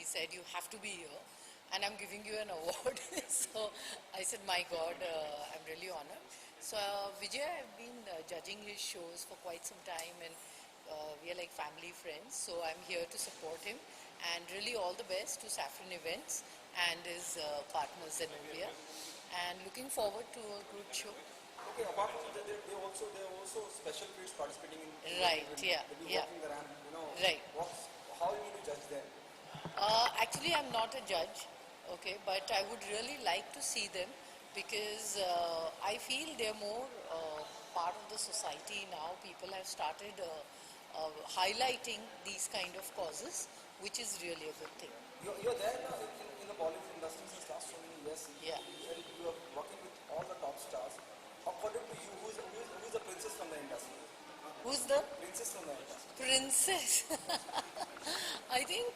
said, you have to be here and I'm giving you an award. So I said, my God, I'm really honored. So Vijay, I've been judging his shows for quite some time and we are like family friends. So I'm here to support him and really all the best to Saffron Events and his partners in India. And looking forward to a good show. Okay, apart from that, there are also special kids participating in Right, event. yeah, They'll be yeah. walking the ramp, Right. how you need to judge them? Actually, I'm not a judge, okay, but I would really like to see them because I feel they're more part of the society now. People have started highlighting these kind of causes, which is really a good thing. You're there now in the Bollywood industry since last so many years. Yeah. You are working with all the top stars. According to you, who's the princess from the industry? Who's the Princess from the industry. princess? I think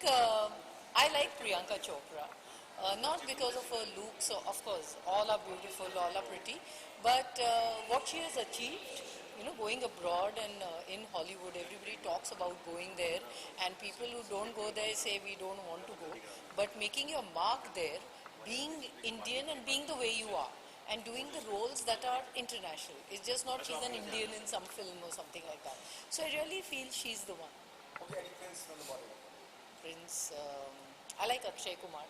I like Priyanka Chopra. Not because of her looks, so of course, all are beautiful, all are pretty, but what she has achieved, going abroad and in Hollywood, everybody talks about going there, and people who don't go there say we don't want to go, but making your mark there, being Indian and being the way you are, and doing the roles that are international. It's just not she's an Indian in some film or something like that. So I really feel she's the one. Okay, any prince from the Bollywood? Prince, I like Akshay Kumar,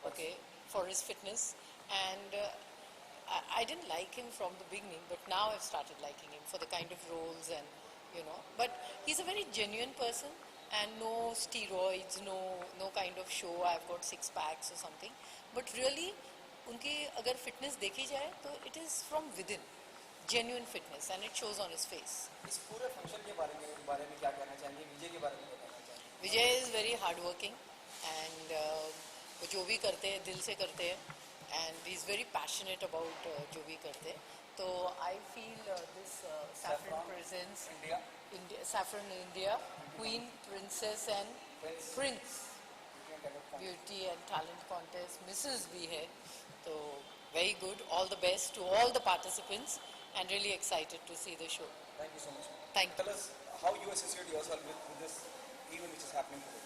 okay, for his fitness, and I didn't like him from the beginning, but now I've started liking him for the kind of roles and, but he's a very genuine person and no steroids, no kind of show, I've got six packs or something, but really, उनकी अगर fitness देखी जाए तो it is from within, genuine fitness, and it shows on his face. इस पूरे function के बारे में क्या कहना चाहेंगे? विजय के बारे में क्या कहना चाहेंगे? Vijay is very hardworking and वो जो भी करते हैं दिल से करते हैं and he's very passionate about जो भी करते हैं. तो I feel this Saffron presents India. Saffron India, Queen, Princess and Prince. Beauty and talent contest, Mrs. भी है. So very good. All the best to all the participants and really excited to see the show. Thank you so much. Thank you. Tell us how you associate yourself with this event which is happening today.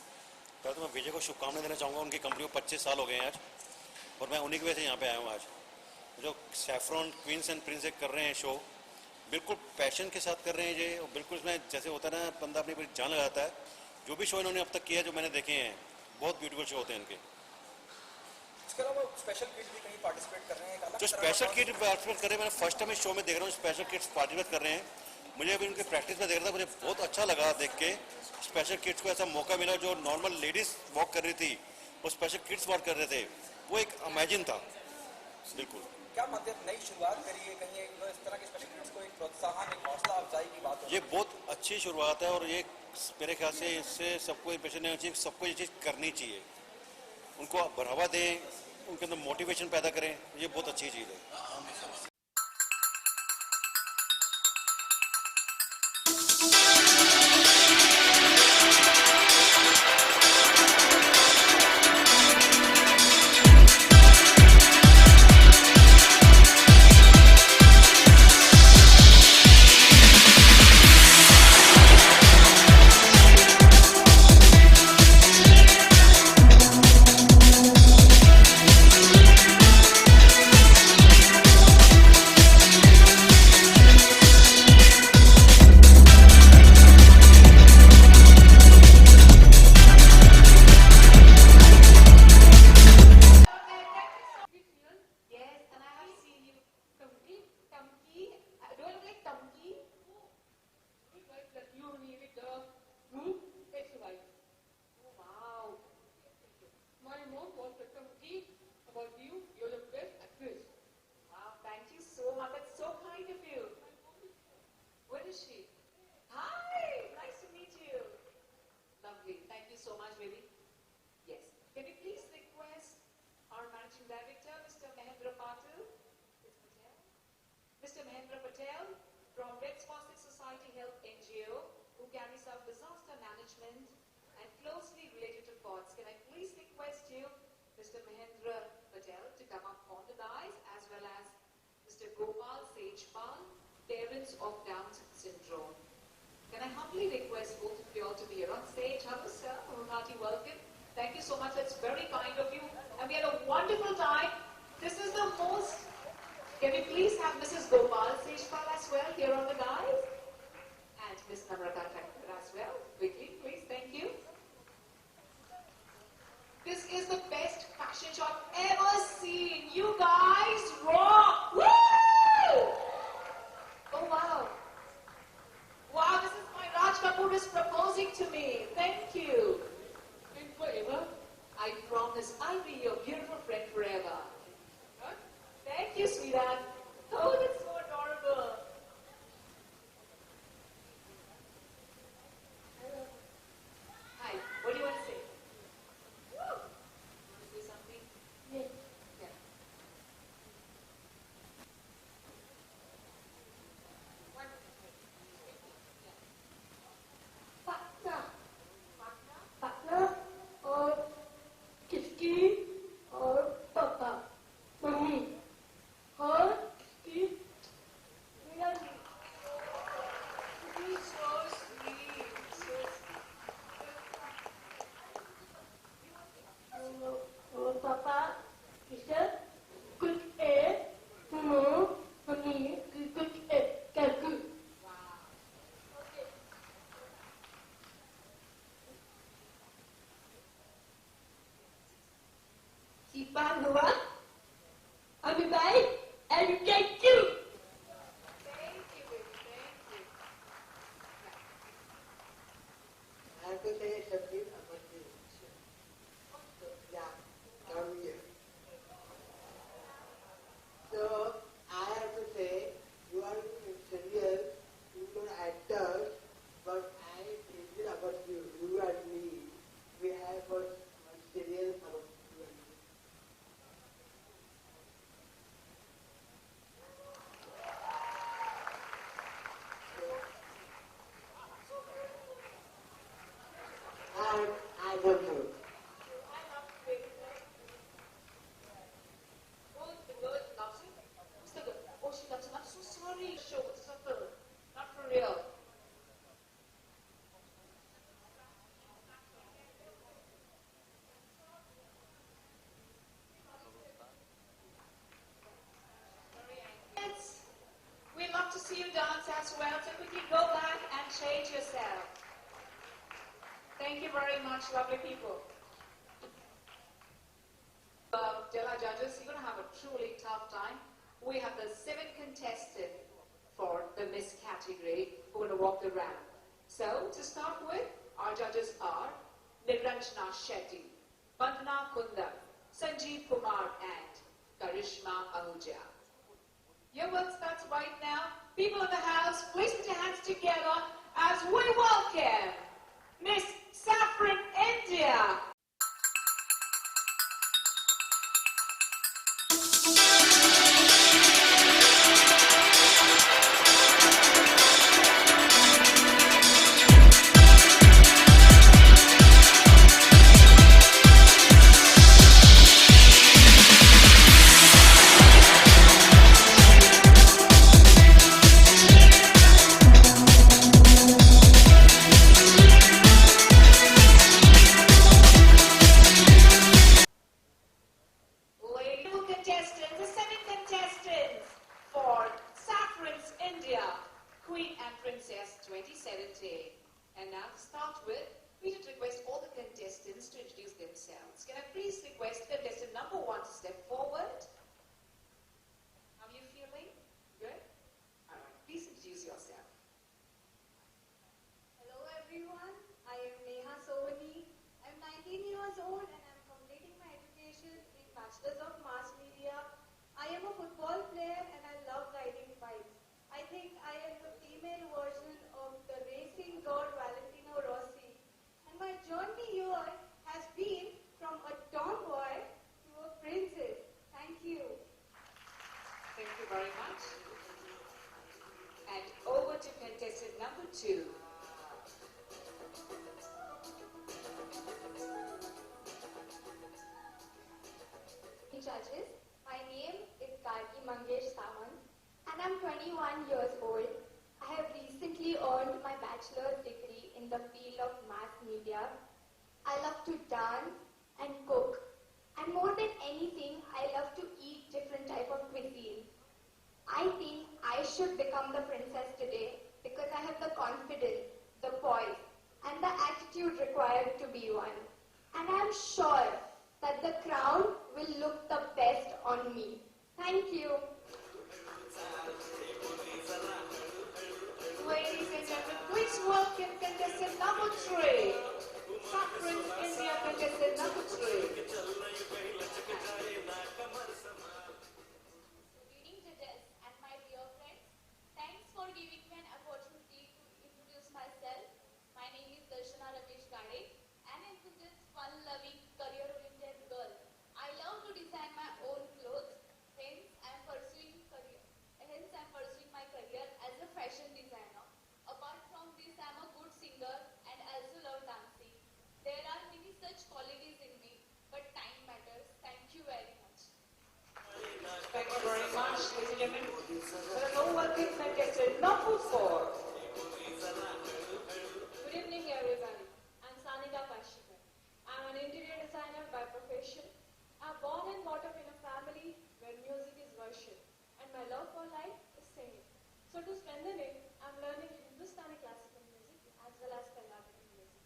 पहले तो मैं विजय को शुभकामनाएं देना चाहूँगा. उनकी company को 25 साल हो गए हैं आज और मैं उन्हीं की वजह से यहाँ पे आया हूँ आज. जो सैफरॉन क्वींस एंड प्रिंस कर रहे हैं शो, बिल्कुल पैशन के साथ कर रहे हैं ये, और बिल्कुल इसमें जैसे होता है ना बंदा अपनी पूरी जान लगाता है. जो भी शो इन्होंने अब तक किया है जो मैंने देखे हैं, बहुत ब्यूटीफुल शो होते हैं इनके. इसके अलावा स्पेशल किड्स भी कहीं पार्टिसिपेट कर रहे हैं? जो स्पेशल किड पार्टिसिपेट कर रहे हैं, मैंने फर्स्ट टाइम इस शो में देख रहा हूँ स्पेशल किड्स पार्टिसिपेट कर रहे हैं. मुझे अभी उनके प्रैक्टिस में देख रहा था, मुझे बहुत अच्छा लगा देख के. स्पेशल किड्स को ऐसा मौका मिला, जो नॉर्मल लेडीज वॉक कर रही थी वो स्पेशल किड्स वॉक कर रहे थे, वो एक अमेजिन था. बिल्कुल. क्या मानते हैं, नई शुरुआत करिए कहीं इस तरह के स्पेशल किड्स को एक प्रोत्साहन, एक हौसला अफजाई की बात हो? ये बहुत अच्छी शुरुआत है और ये मेरे ख्याल से इससे सबको इंप्रेशन नहीं होना चाहिए, सबको ये चीज़ करनी चाहिए. उनको बढ़ावा दें, उनके अंदर मोटिवेशन पैदा करें, ये बहुत अच्छी चीज़ है. Mr. Mahendra Patel from Red Swastika Society Health NGO, who carries out disaster management and closely related to COTS. Can I please request you, Mr. Mahendra Patel, to come up on the dais, as well as Mr. Gopal Sejpal, parents of Down syndrome. Can I humbly request both of you all to be here on stage? Hello, sir. A hearty welcome. Thank you so much. That's very kind of you. And we had a wonderful time. This is the most... Can we please have Mrs. Gopal Seshpal as well here on the dais? And Miss Namrata Thakur as well. Quickly, please. Thank you. This is the best fashion show I've ever seen. You guys rock! Woo! Oh wow. Wow, this is my Raj Kapoor is proposing to me. Thank you. And forever, I promise I'll be your beautiful friend forever. Huh? Thank you, sweetheart. Oh, that's so adorable. Hi, what do you want to say? Woo! Want to say something? Yes. Yeah. Patna. Patna? Patna और किसकी और papa mummy और किसकी मेरा You're so sweet. So और पापा किसे कुछ है मम्मी कुछ है कैसे Sipanua, I'll be back and get you. thank you, baby. Thank you. I have to say something about this. Yeah, come here. So, I have to say, you are serial, you are actors, but I think about you, you and me. We have got one serial about you and me. And I love you. I love you, baby. Oh, the girl loves you. Who's the girl? Oh, she loves you. I'm so sorry. Show it's a film. Not for real. Kids, we'd love to see you dance as well. So quickly go back and change yourself. Thank you very much, lovely people. Dear judges, you're going to have a truly tough time. We have the 7th contestant for the Miss category who are going to walk the ramp. So, to start with, our judges are Niranjana Shetty, Vandana Kundam, Sanjeev Kumar and Karishma Ahuja. Your work starts right now. People in the house, please put your hands together as we welcome Miss Saffron India. Ladies and contestants, the 7 contestants for Saffron's India, Queen and Princess 2017. And now to start with, we should request all the contestants to introduce themselves. Can I please request contestant number 1 to step forward? How are you feeling? Good? Alright, please introduce yourself. Hello everyone, I am Neha Sovani. I'm 19 years old and I'm completing my education in Bachelor's of Mass Media. I am a football player and I love riding bikes. I think I am the female version of the racing god Valentino Rossi. And my journey here has been from a tomboy to a princess. Thank you. Thank you very much. And over to contestant number 2. Judges, my name is Gargi Mangesh Samant and I'm 21 years old. I have recently earned my bachelor's degree in the field of mass media. I love to dance, and cook. And more than anything, I love to eat different type of cuisine. I think I should become the princess today because I have the confidence, the poise, and the attitude required to be one. And I am sure that the crown will look the best on me. Thank you. Ladies and gentlemen, please welcome contestant number 3. Top Prince India contestant number 3. Good evening, judges and my dear friends. Thanks for giving me an opportunity to introduce myself. My name is Darshana Ramesh Gade, an enthusiast, fun-loving, career-oriented girl. I love to design my own clothes. Hence, I am pursuing my career as a fashion designer. Apart from this, I am a good singer and also love dancing. There are many such qualities in me, but time matters. Thank you very much. Thank you very much, ladies and gentlemen. Now welcome contestant number 4. Good evening, everybody. I'm Sanika Kashikar. I'm an interior designer by profession. I'm born and brought up in a family where music is worship, and my love for life is singing. So to strengthen it, I'm learning Hindustani classical music as well as Carnatic music.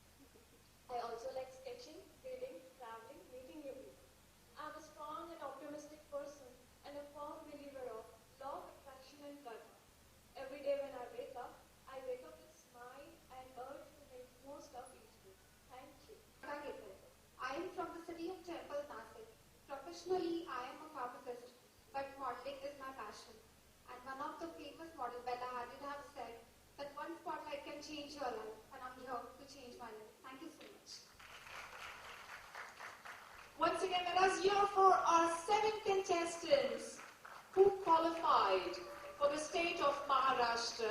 I also like sketching, reading, traveling, meeting new people. I'm a strong and optimistic person and a firm believer of law of attraction and karma. Every day when I wake up with smile and urge to make most of each day. Thank you. I am from the city of Temple, Nasik. Professionally, I am a pharmacist, but modeling is my passion. And one of the famous models, Bella Hadid, have said that one spotlight can change your life, and I'm here to change my life. Thank you so much. Once again, let us hear for our 7 contestants who qualified for the state of Maharashtra.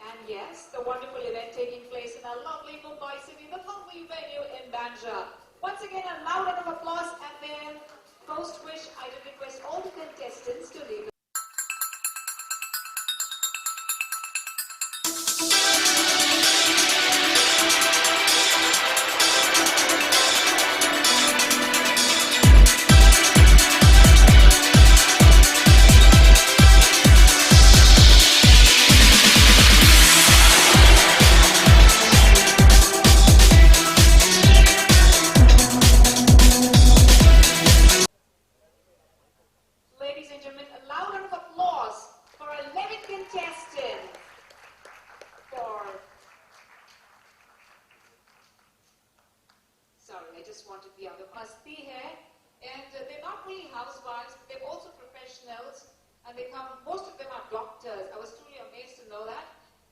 And yes, the wonderful event taking place in our lovely Mumbai city, the lovely venue in Bandra. Once again, a loud round of applause, and then post which I will request all the contestants to leave. Ladies and gentlemen, a loud round of applause for our 11th contestant. Sorry, I just wanted the other Masti here. And they're not really housewives, but they're also professionals. And most of them are doctors. I was truly amazed to know that.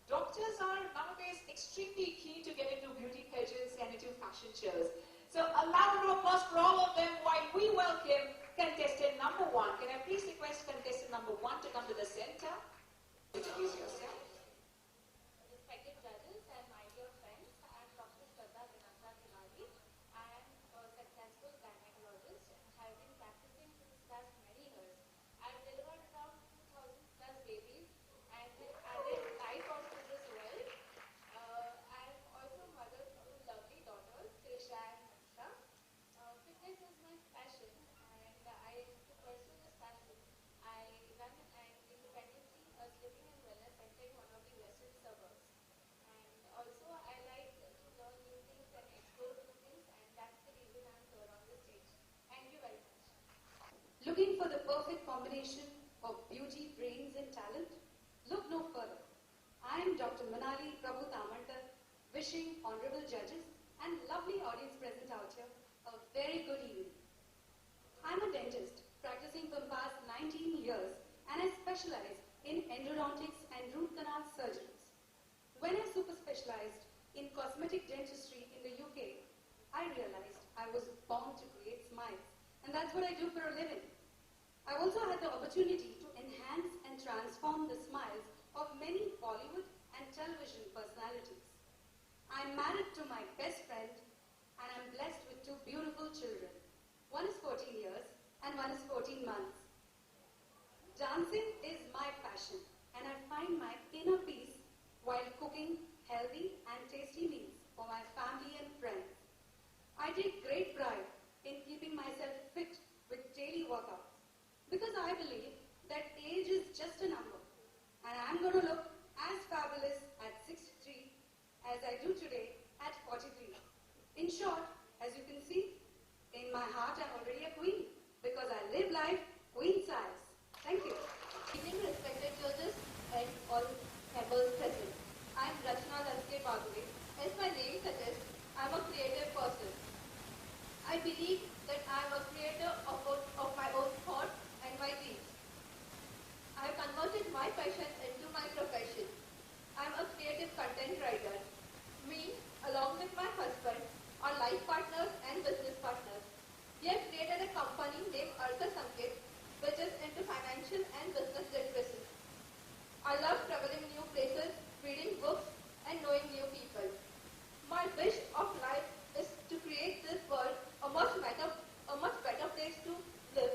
Doctors are nowadays extremely keen to get into beauty pageants and into fashion shows. So a loud round of applause for all of them while we welcome contestant number 1. Can I please request contestant number 1 to come to the center? Introduce yourself. Respected judges and my dear friends, I am Dr. Shraddha Vinanta Tiwari. I am a successful gynecologist and have been practicing since past many years. I have delivered around 2,000 plus babies and have added 5 hospitals as well. I am also mother to 2 lovely daughters, Trisha and Hansha. Fitness is my passion, and to pursue this passion, I run an independently living and wellness center in one of the western suburbs. And also, I like to learn new things and explore new things, and that's the reason I'm here on the stage. Thank you very much. Looking for the perfect combination of beauty, brains and talent? Look no further. I am Dr. Manali Prabhu Tamarkar, wishing honorable judges and lovely audience present out here a very good evening. I am a dentist practicing for the past 19 years, and I specialize in endodontics and root canal surgeries. When I super specialized in cosmetic dentistry in the UK, I realized I was born to create smiles, and that's what I do for a living. I also had the opportunity to enhance and transform the smiles of many Bollywood and television personalities. I'm married to my best friend, and I'm blessed with 2 beautiful children. One is 14 years and one is 14 months. Dancing is my passion, and I find my inner peace while cooking healthy and tasty meals for my family and friends. I take great pride in myself fit with daily workouts because I believe that age is just a number and I'm going to look as fabulous at 63 as I do today at 43. In short, as you can see, in my heart I'm already a queen because I live life queen size. Thank you. Good evening, respected judges and all members present. I am Rachna Laske Bagwe. As my name suggests, I am a creative person. I believe that I am a creator of my own thoughts and my deeds. I have converted my passion into my profession. I am a creative content writer. Me, along with my husband, are life partners and business partners. We have created a company named Artha Sanket, which is into financial and business literacy. I love traveling new places, reading books, and knowing new people. My wish of life is to create this world a much better place to live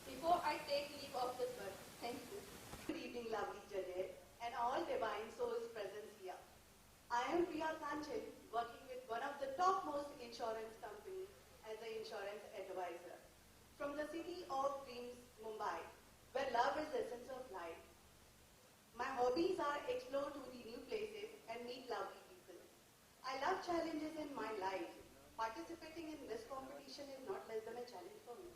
before I take leave of this world. Thank you. Good evening, lovely judges, and all divine souls present here. I am Priya Kanchan, working with one of the topmost insurance companies as an insurance advisor. From the city of dreams, Mumbai, where love is the essence of life. My hobbies are explore to the new places and meet lovely people. I love challenges in my life. Participating in this competition is not less than a challenge for me.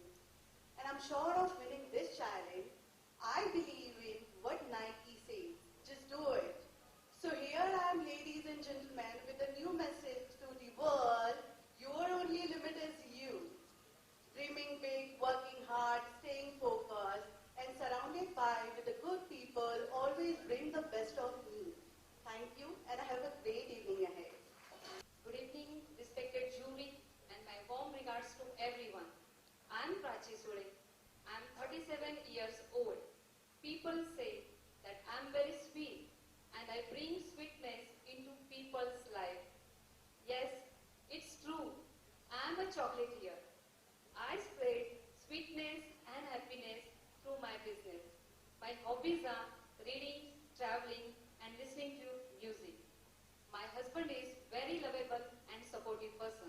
And I'm sure of winning this challenge. I believe in what Nike says. Just do it. So here I am, ladies and gentlemen, with a new message to the world. Your only limit is you. Dreaming big, working hard, staying focused, and surrounded by with the good people always bring the best of me. Thank you, and have a great evening ahead. Good evening, respected jury, and my warm regards to everyone. I am Prachi Sule. I am 37 years old. People say that I am very sweet and I bring sweetness into people's life. Yes, it's true. I am a chocolatier. I spread sweetness and happiness through my business. My hobbies are reading, traveling, and listening to music. My husband is very lovable and supportive person.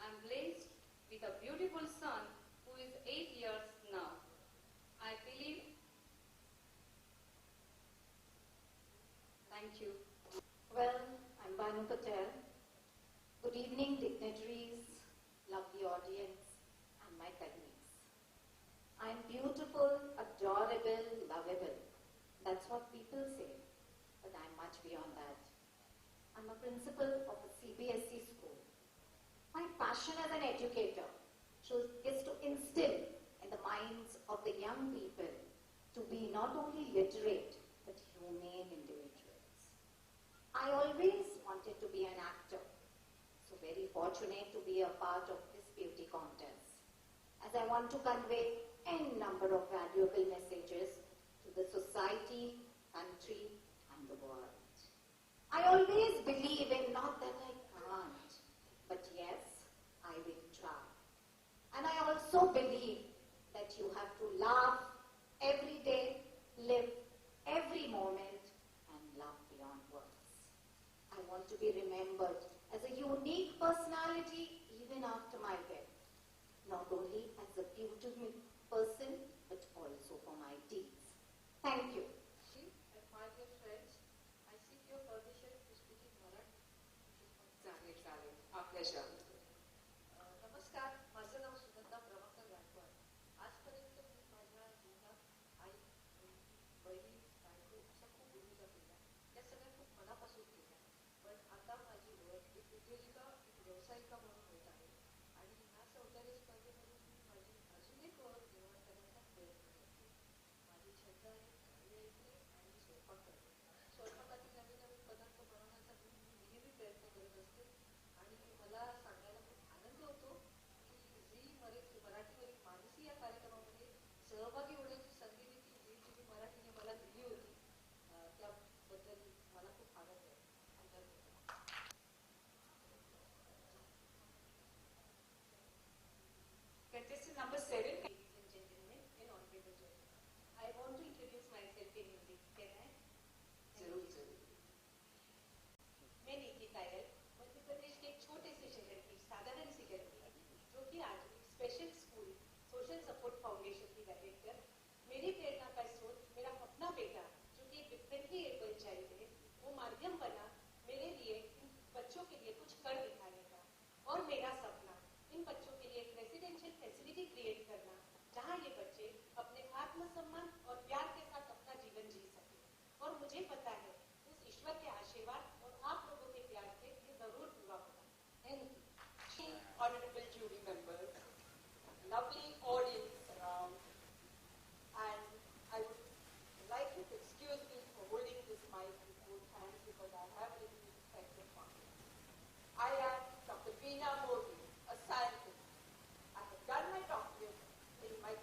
I'm blessed with a beautiful son who is 8 years now. I believe. Thank you. Well, I'm Banu Patel. Good evening, dignitaries, lovely audience, and my colleagues. I'm beautiful, adorable, lovable. That's what people say, but I'm much beyond that. I'm a principal of a CBSE school. My passion as an educator is to instill in the minds of the young people to be not only literate, but humane individuals. I always wanted to be an actor, so very fortunate to be a part of this beauty contest, as I want to convey n number of valuable messages to the society, country, and the world. I always believe in not that I can't, but yes, I will try. And I also believe that you have to laugh every day, live every moment, and love beyond words. I want to be remembered as a unique personality even after my death, not only as a beautiful person, but also for my deeds. Thank you. And my dear friends, I seek your permission to speak in Marathi. चालेल. आपल्या शाळेत. नमस्कार, माझं नाव सुगंधा प्रभाकर गायकवाड. आजपर्यंत मी माझ्या जीवनात आई, बहीण, बायको अशा खूप भूमिका केल्या. त्या सगळ्या खूप मनापासून केल्या. पण आता माझी ओळख एक उद्योजिका, एक व्यावसायिका म्हणून होत आहे. आणि ह्या सौंदर्य स्पर्धेमधून मी माझी अजून एक ओळख निर्माण करण्याचा प्रयत्न करते. माझी छंद आहे गाणी ऐकणे आणि स्वयंपाक करणे. स्वयंपाकातील नवीन नवीन पदार्थ बनवण्याचा मी नेहमी प्रयत्न करत असते. आणि मला सांगायला खूप आनंद होतो की झी मराठीवरील मानसी या कार्यक्रमामध्ये सहभागी होण्याची संधी देखील झी टीव्ही मराठीने मला दिली होती. त्याबद्दल मला खूप आनंद आहे. Contestant number 7, ladies and gentlemen, and honorable judges. I want to introduce myself in Hindi. Can I? जरूर. मैं नीति कायल, मध्य प्रदेश के एक छोटे से शहर की साधारण सी लड़की जो कि आज एक special school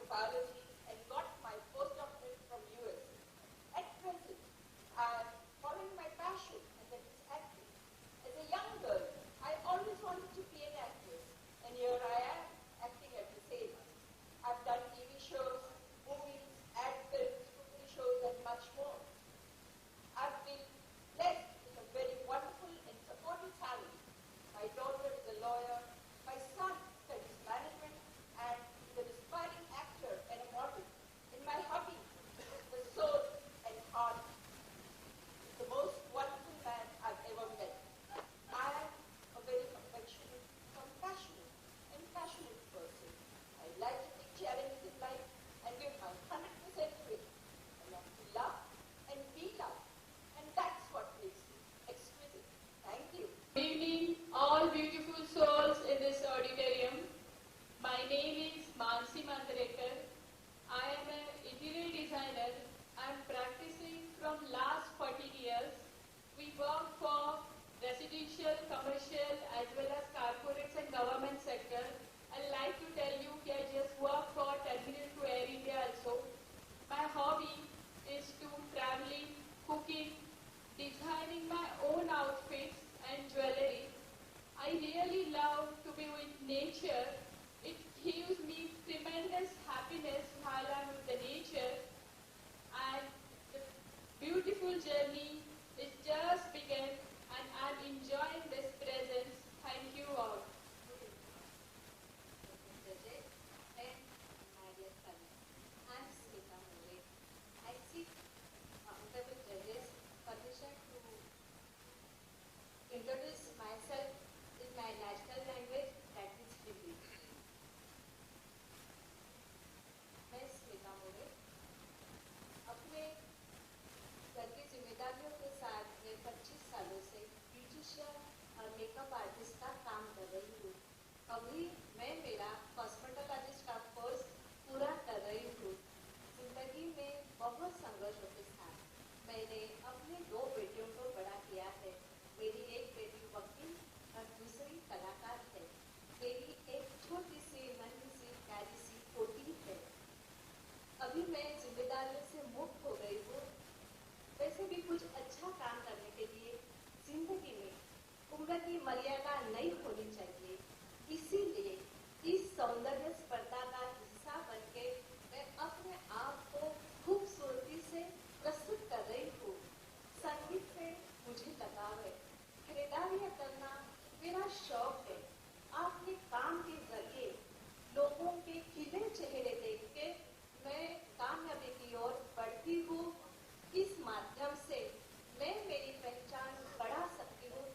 biology and got my postdoctorate from US. At present, I'm following my passion, and that is acting. As a young girl, I always wanted to be an actress, and here I am, acting at the same. I've done TV shows, movies, ad films, cooking shows, and much more. I've been blessed with a very wonderful and supportive family. My daughter is a lawyer, my son studies management, and is an aspiring actor and a model. And my hubby, the soul and heart, is the most wonderful man I've ever met. I am a very affectionate, compassionate, and passionate person. I like to take challenges in life and give my 100% to it. I love to love and be loved. And that's what makes me exquisite. Thank you. Good evening, all beautiful souls in this auditorium. My name is Mansi Mandarekar. I am an interior designer. I am practicing from last 14 years. We work for residential, commercial, as well as corporates and government sector. I'd like to tell you that I just work for Terminal to Air India also. My hobby is to traveling, cooking, designing my own outfits and jewelry. I really love to be with nature. It gives me tremendous happiness while I'm with the nature. And the beautiful journey is just begun, and I'm enjoying this presence. Thank you all. Judges and my dear colleagues, I'm Smita Mole. I seek honorable judges permission to introduce myself in my national language, that is Hindi. मैं स्मिता मोरे अपने घर की जिम्मेदारियों के साथ मैं 25 सालों से ब्यूटिशियन और मेकअप आर्टिस्ट का काम कर रही हूँ। अभी मैं मेरा कॉस्मेटोलॉजिस्ट का कोर्स पूरा कर रही हूँ। जिंदगी में बहुत संघर्षों के साथ मैंने अपने 2 बेटियों को बड़ा किया है। मेरी एक बेटी वकील और दूसरी कलाकार है। मेरी एक छोटी सी नन्ही सी प्यारी सी पोती है। अभी मैं जिम्मेदारियों से मुक्त हो गई हूँ। वैसे भी कुछ अच्छा काम करने के लिए जिंदगी में उम्र की मर्यादा नहीं होनी चाहिए। इसीलिए इस सौंदर्य स्पर्धा का हिस्सा बनके मैं अपने आप को खूबसूरती से प्रस्तुत कर रही हूँ। संगीत से मुझे लगाव है। खरीदारियाँ करना मेरा शौक है। आपके काम के जरिए लोगों के खिले चेहरे देख के मैं कामयाबी की ओर बढ़ती हूँ। इस माध्यम से मैं मेरी पहचान बढ़ा सकती हूँ।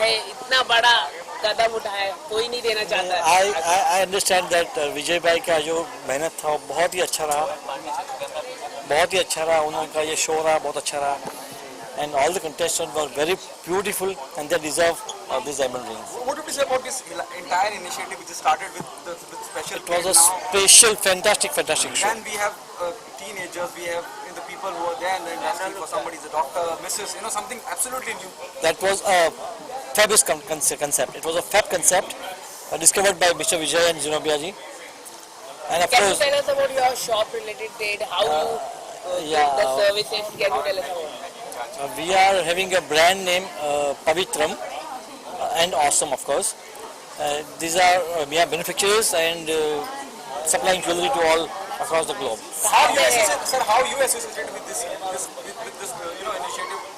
है, इतना बड़ा कदम उठाया, कोई नहीं देना चाहता है। I understand that विजय भाई का जो मेहनत था वो बहुत ही अच्छा रहा, बहुत ही अच्छा रहा। उनका ये शो रहा बहुत अच्छा रहा, and all the contestants were very beautiful and they deserve these diamond rings. What would you say about this entire initiative which started with special? It was a special, fantastic show. Then we have teenagers, we have the people who are there in the industry. For somebody is a doctor, Mrs. Something absolutely new. That was a fabulous concept. It was a fab concept discovered by Mr. Vijay and Zenobia ji. And of Can course, you tell us about your shop related trade? How you get the services? Can you tell us about? we are having a brand name Pavitram and Awesome, of course. These are we are manufacturers and supplying jewelry to all across the globe. How you associated with this initiative,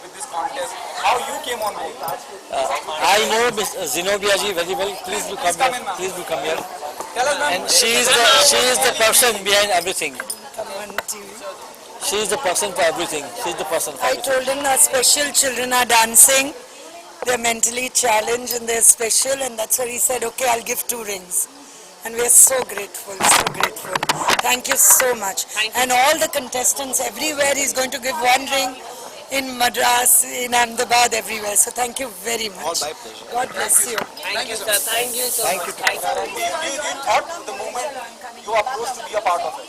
with this contest? How you came on board? I know Ms. Zenobia ji very well. Please do come here. Please do come here. Tell us, ma'am. And she is the person behind everything. She is the person for everything. She is the person for I everything. told him our special children are dancing. They're mentally challenged and they're special, and that's why he said, okay, I'll give 2 rings. And we're so grateful, so grateful. Thank you so much. And all the contestants everywhere, he's going to give 1 ring in Madras, in Ahmedabad, everywhere. So thank you very much. All my pleasure. God bless you. Thank you, sir. Thank you so Thank much. you. You thought the moment you approached to be a part of it?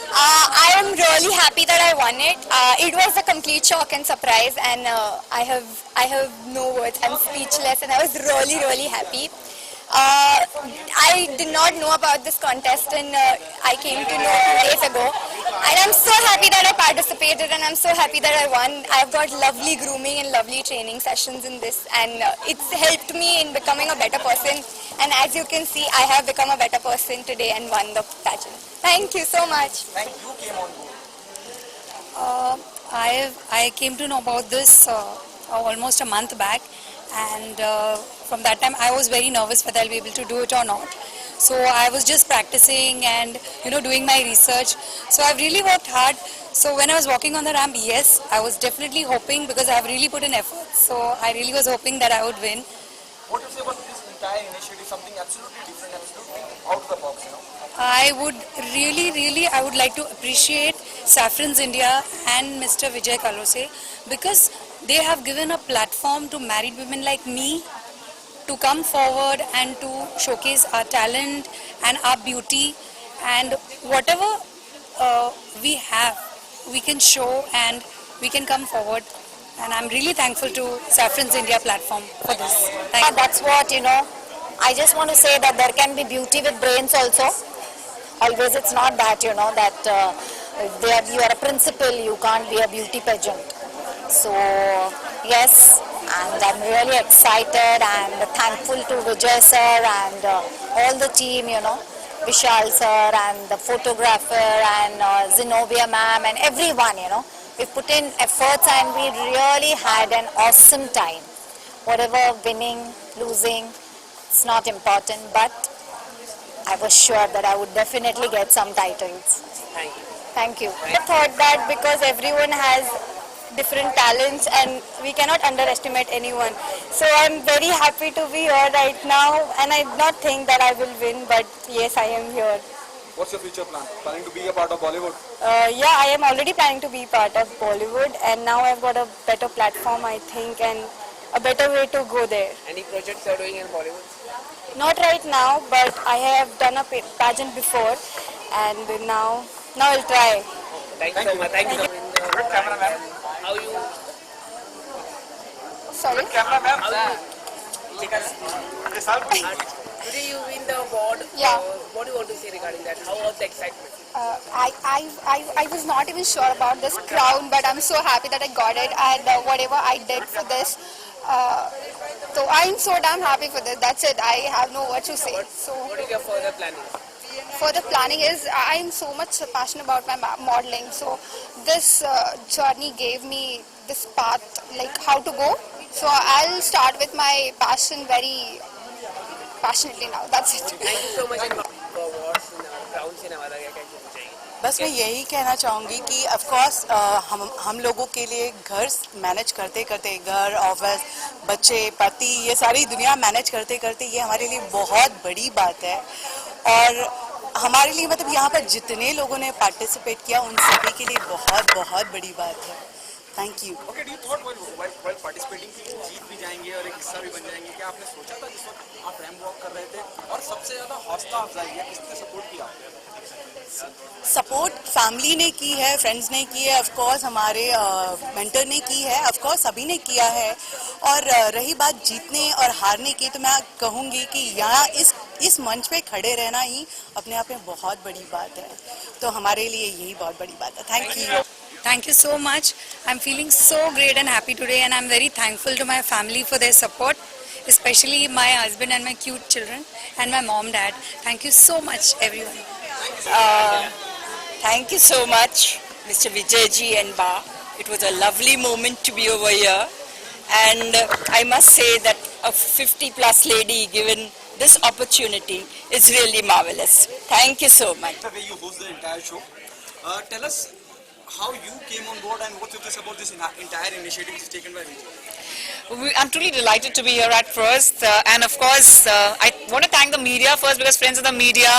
I am really happy that I won it. It was a complete shock and surprise, and I have no words. I'm speechless, and I was really happy. I did not know about this contest, and I came to know 2 days ago. And I'm so happy that I participated, and I'm so happy that I won. I've got lovely grooming and lovely training sessions in this, and it's helped me in becoming a better person. And as you can see, I have become a better person today and won the pageant. Thank you so much. Thank you came on board. I came to know about this almost a month back, and from that time I was very nervous whether I'll be able to do it or not. So I was just practicing and doing my research. So I've really worked hard. So when I was walking on the ramp, yes, I was definitely hoping, because I've really put in effort. So I really was hoping that I would win. What do you say about this entire initiative? Something absolutely different, absolutely out of the box, I would I would like to appreciate Saffron's India and Mr. Vijay Kalose, because they have given a platform to married women like me to come forward and to showcase our talent and our beauty, and whatever we have, we can show and we can come forward. And I'm really thankful to Saffron's India platform for this. Thank you. That's what, I just want to say that there can be beauty with brains also. Always it's not that, that you are a principal, you can't be a beauty pageant. So, yes, and I'm really excited and thankful to Vijay sir and all the team, Vishal sir and the photographer and Zenobia ma'am and everyone, We've put in efforts and we really had an awesome time. Whatever winning, losing, it's not important, but I was sure that I would definitely get some titles. Thank you. Thank you. I thought that because everyone has different talents and we cannot underestimate anyone. So I'm very happy to be here right now, and I did not think that I will win, but yes, I am here. What's your future plan? Planning to be a part of Bollywood? Yeah, I am already planning to be part of Bollywood, and now I've got a better platform, I think, and a better way to go there. Any projects you're doing in Bollywood? Not right now, but I have done a pageant before, and now I'll try. Thank you so much. Thank you. Good cameraman. How you? Sorry? Good cameraman. How you? Today you win the award. Yeah. What do you want to say regarding that? How was the excitement? I was not even sure about this crown, but I'm so happy that I got it, and whatever I did for this, so I'm so damn happy for this. That's it. I have no words to say. So What is your further planning? further planning is I'm so much passionate about my modeling. So this journey gave me this path, like how to go. So I'll start with my passion very passionately now. That's it. Thank you so much for awards in crowns in Navada. बस मैं यही कहना चाहूँगी कि of course हम लोगों के लिए घर मैनेज करते करते, घर, ऑफिस, बच्चे, पति, ये सारी दुनिया मैनेज करते करते ये हमारे लिए बहुत बड़ी बात है। और हमारे लिए मतलब यहाँ पर जितने लोगों ने पार्टिसिपेट किया उन सभी के लिए बहुत बहुत बड़ी बात है। Thank you. Okay, do you thought while participating कि जीत भी जाएंगे और एक हिस्सा भी बन जाएंगे? क्या आपने सोचा था जिस वक्त आप रैंप वॉक कर रहे थे? और सबसे ज्यादा हौसला अफजाई है किसने सपोर्ट किया? सपोर्ट फैमिली ने की है, फ्रेंड्स ने की है, ऑफ कोर्स हमारे मेंटर ने की है, ऑफ कोर्स सभी ने किया है। और रही बात जीतने और हारने की, तो मैं कहूँगी कि यहाँ इस मंच पे खड़े रहना ही अपने आप में बहुत बड़ी बात है। तो हमारे लिए यही बहुत बड़ी बात है। Thank you. Thank you so much. I'm feeling so great and happy today, and I'm very thankful to my family for their support, especially my husband and my cute children and my mom, dad. Thank you so much, everyone. Thank you so much, Mr. Vijayji and Ba. It was a lovely moment to be over here, and I must say that a 50-plus lady given this opportunity is really marvelous. Thank you so much. The way you host the entire show, tell us how you came on board and what you think about this entire initiative which is taken by Vijay. I'm truly delighted to be here at first, and of course I want to thank the media first, because friends of the media,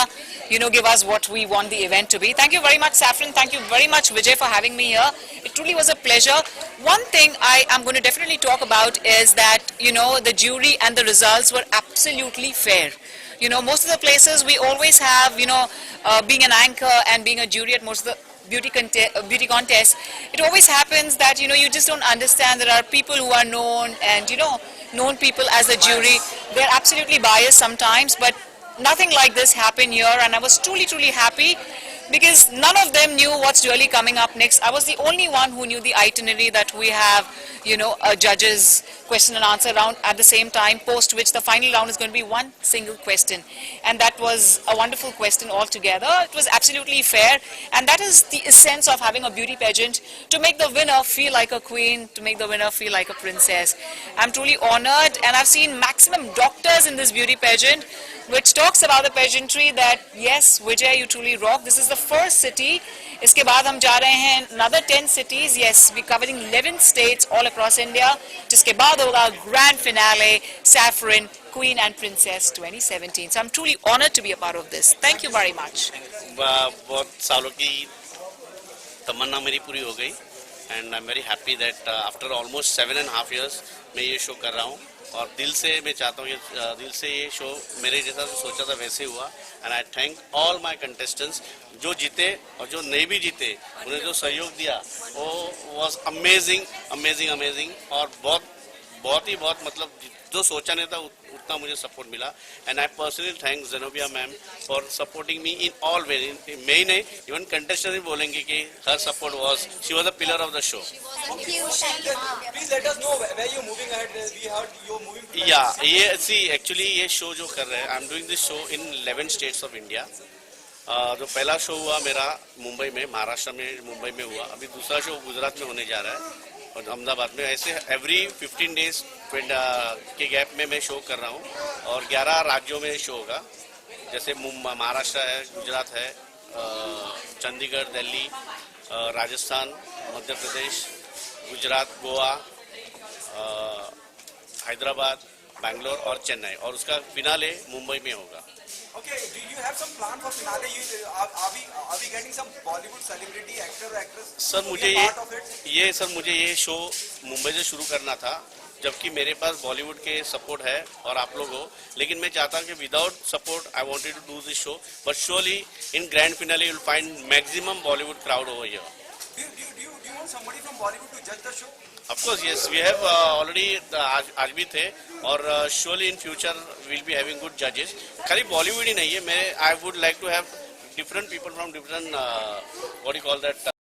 give us what we want the event to be. Thank you very much, Saffron. Thank you very much, Vijay, for having me here. It truly was a pleasure. One thing I am going to definitely talk about is that, the jury and the results were absolutely fair. Most of the places we always have, being an anchor and being a jury at most of the beauty contest, it always happens that you just don't understand. There are people who are known, and known people as the jury, they're absolutely biased sometimes, but nothing like this happened here, and I was truly happy because none of them knew what's really coming up next. I was the only one who knew the itinerary, that we have a judges question and answer round at the same time, post which the final round is going to be one single question, and that was a wonderful question altogether. It was absolutely fair, and that is the essence of having a beauty pageant, to make the winner feel like a queen, to make the winner feel like a princess. I'm truly honored, and I've seen maximum doctors in this beauty pageant, which talks about the pageantry that yes, Vijay, you truly rock. This is the first city. इसके बाद हम जा रहे हैं another 10 cities. Yes, we're covering 11 states all across India. जिसके बाद होगा grand finale, Saffron, Queen and Princess 2017. So I'm truly honored to be a part of this. Thank you very much. बहुत सालों की तमन्ना मेरी पूरी हो गई, and I'm very happy that after almost 7.5 years मैं ये शो कर रहा हूँ, और दिल से मैं चाहता हूँ कि दिल से ये शो मेरे जैसा जो सोचा था वैसे हुआ। And I thank all my contestants, जो जीते और जो नहीं भी जीते, उन्हें जो सहयोग दिया वो वाज अमेजिंग, और बहुत मतलब जो सोचा नहीं था उतना मुझे सपोर्ट मिला। And I personally thank Zenobia ma'am for supporting me in all way. मैं ही नहीं, इवन कंटेस्टेंट भी बोलेंगे कि हर support was, she was the pillar of the show. Please let us know where you're moving ahead. We heard you're moving to actually ये show जो कर रहे हैं, I am doing this show in 11 states of India. जो पहला show हुआ मेरा मुंबई में, महाराष्ट्र में, मुंबई में हुआ। अभी दूसरा शो गुजरात में होने जा रहा है और अहमदाबाद में। ऐसे एवरी 15 डेज के गैप में मैं शो कर रहा हूँ, और 11 राज्यों में शो होगा, जैसे महाराष्ट्र है, गुजरात है, चंडीगढ़, दिल्ली, राजस्थान, मध्य प्रदेश, गुजरात, गोवा, हैदराबाद, बैंगलोर और चेन्नई, और उसका फिनाले मुंबई में होगा। Okay, do you have some plan for finale? Are we getting some Bollywood celebrity actor or actress? Sir मुझे ये शो मुंबई से शुरू करना था, जबकि मेरे पास बॉलीवुड के सपोर्ट है और आप लोग हो, लेकिन मैं चाहता हूँ कि without support I wanted to do this show, but surely in grand finale you will find maximum Bollywood crowd over here. Do you want somebody from Bollywood to judge the show? Of course, yes. We have already आज भी थे, और surely in future we'll be having good judges. खाली Bollywood ही नहीं है, I would like to have different people from different what do you call that